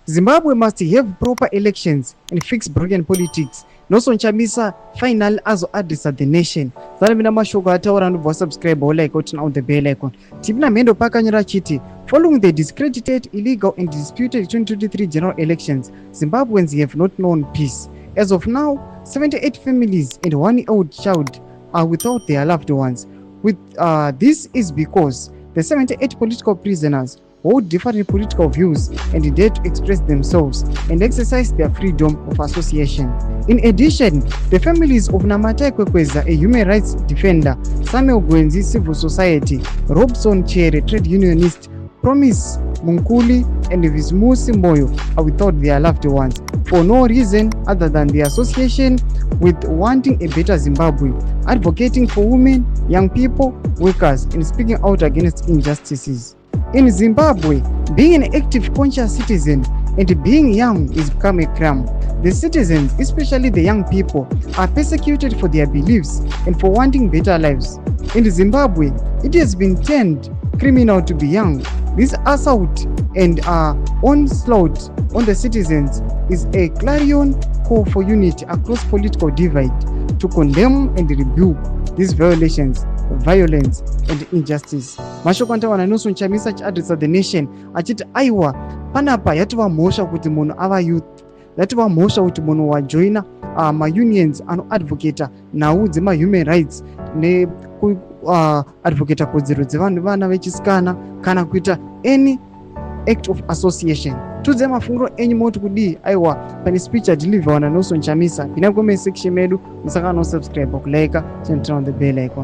Zimbabwe must have proper elections and fix broken politics. Nelsonchamisa final azo address the nation. Zana mina mashoko ataura ndobva subscribe all like out now the bell icon. Tipina mhendo pakanyora chiti following the discredited, illegal and disputed 2023 general elections, Zimbabweans have not known peace. As of now, 78 families and 1-year-old child are without their loved ones. This is because the 78 political prisoners hold different political views and dare to express themselves and exercise their freedom of association. In addition, the families of Namataikwekweza, a human rights defender, Samuel Gwenzi, civil society, Robson Chere, trade unionist, Promise Munkuli, and Vismusi Moyo are without their loved ones for no reason other than their association with wanting a better Zimbabwe, advocating for women, young people, workers, and speaking out against injustices. In Zimbabwe, being an active, conscious citizen and being young is become a crime. The citizens, especially the young people, are persecuted for their beliefs and for wanting better lives. In Zimbabwe, it has been turned criminal to be young. This assault and onslaught on the citizens is a clarion call for unity across political divide to condemn and rebuke these violations, violence and injustice. Mashoko antawana nelsonchamisa achiaddressa the nation achiti aiwa panapa yatova mhosva kuti munhu ava youth, yatova mhosva kuti munhu wajoina maunions anoadvocata nhau dzemahuman rights nekuadvocata kodzero dzevanhu vana vechisikana kana kuita any act of association. Tudze mafunguro enyu moti kudii aiwa pane speech adeliverwa naNelsonchamisa. Pina comment section medu musaka no subscribe kulike turn on the bell icon.